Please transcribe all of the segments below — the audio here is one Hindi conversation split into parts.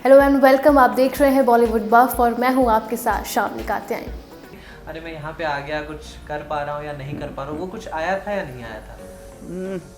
Hello and welcome. आप देख रहे हैं बॉलीवुड बफ और मैं हूं आपके साथ शाम कात्यायन। अरे मैं यहाँ पे आ गया, कुछ कर पा रहा हूँ या नहीं कर पा रहा हूँ, वो कुछ आया था या नहीं आया था?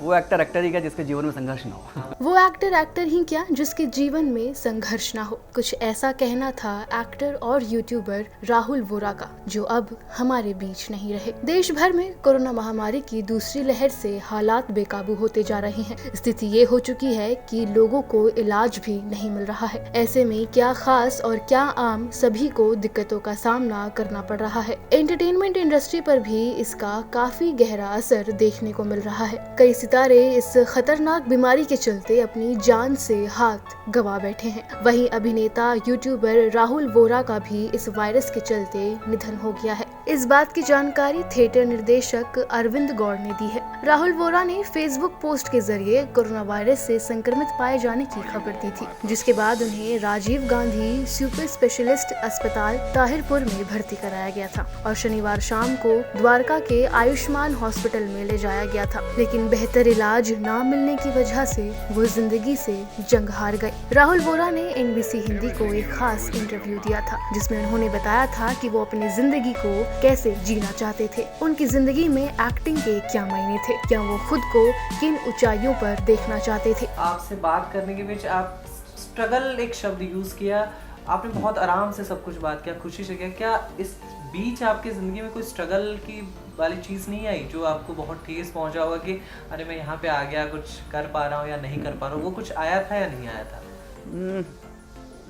वो एक्टर ही क्या जिसके जीवन में संघर्ष ना हो। वो एक्टर ही क्या जिसके जीवन में संघर्ष ना हो। कुछ ऐसा कहना था एक्टर और यूट्यूबर राहुल वोरा का, जो अब हमारे बीच नहीं रहे। देश भर में कोरोना महामारी की दूसरी लहर से हालात बेकाबू होते जा रहे हैं। स्थिति ये हो चुकी है कि लोगों को इलाज भी नहीं मिल रहा है। ऐसे में क्या खास और क्या आम, सभी को दिक्कतों का सामना करना पड़ रहा है। एंटरटेनमेंट इंडस्ट्री पर भी इसका काफी गहरा असर देखने को मिल रहा है। कई सितारे इस खतरनाक बीमारी के चलते अपनी जान से हाथ गवा बैठे हैं। वहीं अभिनेता यूट्यूबर राहुल वोरा का भी इस वायरस के चलते निधन हो गया है। इस बात की जानकारी थिएटर निर्देशक अरविंद गौड़ ने दी है। राहुल वोरा ने फेसबुक पोस्ट के जरिए कोरोना वायरस से संक्रमित पाए जाने की खबर दी थी, जिसके बाद उन्हें राजीव गांधी सुपर स्पेशलिस्ट अस्पताल ताहिरपुर में भर्ती कराया गया था और शनिवार शाम को द्वारका के आयुष्मान हॉस्पिटल में ले जाया गया था। लेकिन बेहतर इलाज न मिलने की वजह से वो जिंदगी से जंग हार गए। राहुल वोरा ने एनबीसी हिंदी को एक खास इंटरव्यू दिया था, जिसमें उन्होंने बताया था कि वो अपनी जिंदगी को कैसे जीना चाहते थे। उनकी जिंदगी में एक्टिंग के क्या मायने थे, क्या वो खुद को किन ऊंचाइयों पर देखना चाहते थे। आपसे बात करने के बीच आप स्ट्रगल एक शब्द यूज किया, आपने बहुत आराम से सब कुछ बात किया, खुशी से किया। क्या इस बीच आपकी ज़िंदगी में कोई स्ट्रगल की वाली चीज़ नहीं आई जो आपको बहुत ठेस पहुंचा होगा कि अरे मैं यहाँ पे आ गया, कुछ कर पा रहा हूँ या नहीं कर पा रहा हूँ, वो कुछ आया था या नहीं आया था?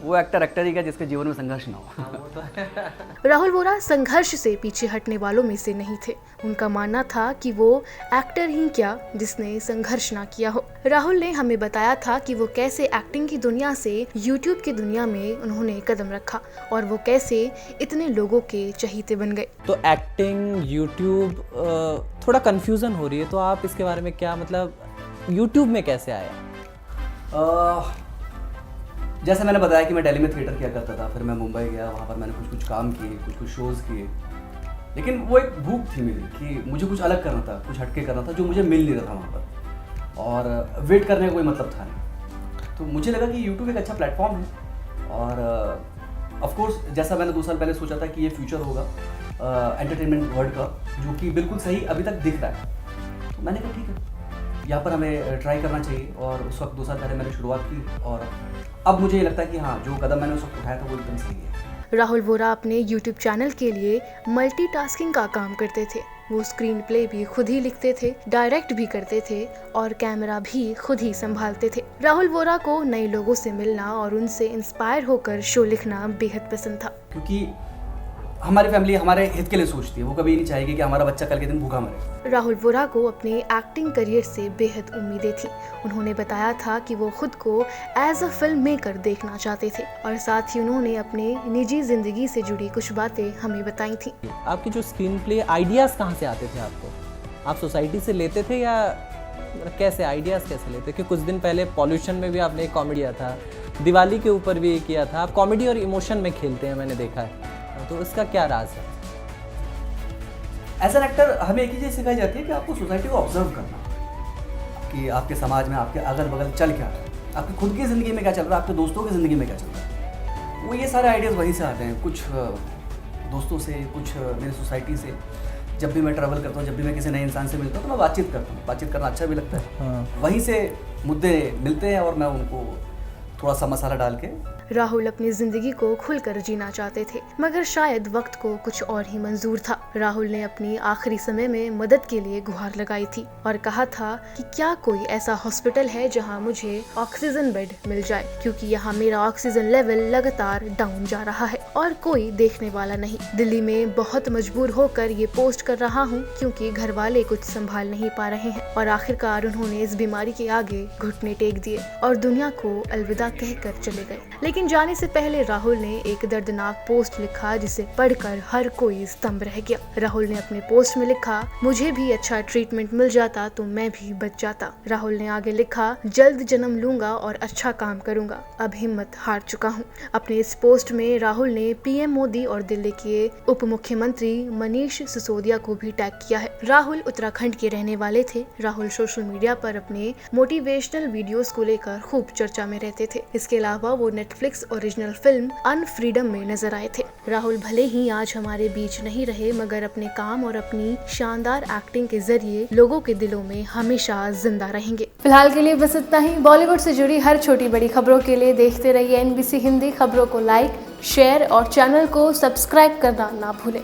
वो एक्टर ही क्या जिसके जीवन में संघर्ष ना हो। हाँ, वो तो है। राहुल वोरा संघर्ष से पीछे हटने वालों में से नहीं थे। उनका मानना था कि वो एक्टर ही क्या जिसने संघर्ष ना किया हो। राहुल ने हमें बताया था कि वो कैसे एक्टिंग की दुनिया से यूट्यूब की दुनिया में उन्होंने कदम रखा और वो कैसे इतने लोगों के चहीते बन गए। तो एक्टिंग, यूट्यूब, थोड़ा कंफ्यूजन हो रही है, तो आप इसके बारे में क्या, मतलब यूट्यूब में कैसे आया? जैसे मैंने बताया कि मैं दिल्ली में थिएटर किया करता था, फिर मैं मुंबई गया, वहाँ पर मैंने कुछ काम किए, कुछ शोज़ किए। लेकिन वो एक भूख थी मेरी कि मुझे कुछ अलग करना था, कुछ हटके करना था, जो मुझे मिल नहीं रहा था वहाँ पर, और वेट करने का कोई मतलब था नहीं। तो मुझे लगा कि यूट्यूब एक अच्छा प्लेटफॉर्म है और ऑफ कोर्स जैसा मैंने 2 साल पहले सोचा था कि ये फ्यूचर होगा एंटरटेनमेंट वर्ल्ड का, जो कि बिल्कुल सही अभी तक दिख रहा है। तो मैंने कहा ठीक है, यहाँ पर हमें ट्राई करना चाहिए। और उस वक्त 2 साल पहले मैंने शुरुआत की और अब मुझे ये लगता है कि हाँ, जो कदम मैंने उस वक्त उठाया था वो एकदम सही है। राहुल वोरा अपने यूट्यूब चैनल के लिए मल्टीटास्किंग का काम करते थे। वो स्क्रीन प्ले भी खुद ही लिखते थे, डायरेक्ट भी करते थे और कैमरा भी खुद ही संभालते थे। राहुल वोरा को नए लोगों से मिलना और उनसे इंस्पायर होकर शो लिखना बेहद पसंद था, क्योंकि हमारी फैमिली हमारे हित के लिए सोचती है। वो कभी नहीं चाहेगी कि हमारा बच्चा कल के दिन भूखा मरे। राहुल वोरा को अपने एक्टिंग करियर से बेहद उम्मीदें थी। उन्होंने बताया था कि वो खुद को एज अ फिल्म मेकर देखना चाहते थे और साथ ही उन्होंने अपने निजी जिंदगी से जुड़ी कुछ बातें हमें बताई थी। आपके जो स्क्रीन प्ले आइडियाज़ कहाँ से आते थे आपको? आप सोसाइटी से लेते थे या कैसे आइडियाज़ कैसे लेते? कि कुछ दिन पहले पॉल्यूशन में भी आपने एक कॉमेडी किया था, दिवाली के ऊपर भी किया था। आप कॉमेडी और इमोशन में खेलते हैं, मैंने देखा है, तो इसका क्या राज है? एज एन एक्टर हमें एक ही चीज़ सिखाई जाती है कि आपको सोसाइटी को ऑब्जर्व करना, कि आपके समाज में आपके अगल बगल चल क्या रहा है, आपकी खुद की ज़िंदगी में क्या चल रहा है, आपके दोस्तों की ज़िंदगी में क्या चल रहा है। वो ये सारे आइडियाज़ वहीं से आते हैं, कुछ दोस्तों से, कुछ मेरी सोसाइटी से। जब भी मैं ट्रैवल करता हूँ, जब भी मैं किसी नए इंसान से मिलता हूँ, तो मैं बातचीत करता हूँ। बातचीत करना अच्छा भी लगता है। हाँ। वहीं से मुद्दे मिलते हैं और मैं उनको थोड़ा सा मसाला डाल के। राहुल अपनी जिंदगी को खुलकर जीना चाहते थे, मगर शायद वक्त को कुछ और ही मंजूर था। राहुल ने अपनी आखिरी समय में मदद के लिए गुहार लगाई थी और कहा था कि क्या कोई ऐसा हॉस्पिटल है जहां मुझे ऑक्सीजन बेड मिल जाए, क्योंकि यहाँ मेरा ऑक्सीजन लेवल लगातार डाउन जा रहा है और कोई देखने वाला नहीं। दिल्ली में बहुत मजबूर होकर ये पोस्ट कर रहा हूँ क्योंकि घर वाले कुछ संभाल नहीं पा रहे हैं। और आखिरकार उन्होंने इस बीमारी के आगे घुटने टेक दिए और दुनिया को अलविदा कहकर चले गए। लेकिन जाने से पहले राहुल ने एक दर्दनाक पोस्ट लिखा जिसे पढ़कर हर कोई स्तंभ रह गया। राहुल ने अपने पोस्ट में लिखा, मुझे भी अच्छा ट्रीटमेंट मिल जाता तो मैं भी बच जाता। राहुल ने आगे लिखा, जल्द जन्म लूंगा और अच्छा काम करूंगा, अब हिम्मत हार चुका हूं। अपने इस पोस्ट में राहुल ने पीएम मोदी और दिल्ली के उप मुख्यमंत्री मनीष सिसोदिया को भी टैग किया है। राहुल उत्तराखंड के रहने वाले थे। राहुल सोशल मीडिया पर अपने मोटिवेशनल वीडियोस को लेकर खूब चर्चा में रहते थे। इसके अलावा वो नेटफ्लिक्स ओरिजिनल फिल्म अनफ्रीडम में नजर आए थे। राहुल भले ही आज हमारे बीच नहीं रहे, मगर अपने काम और अपनी शानदार एक्टिंग के जरिए लोगों के दिलों में हमेशा जिंदा रहेंगे। फिलहाल के लिए बस इतना ही। बॉलीवुड से जुड़ी हर छोटी बड़ी खबरों के लिए देखते रहिए NBC हिंदी। खबरों को लाइक, शेयर और चैनल को सब्सक्राइब करना ना भूलें।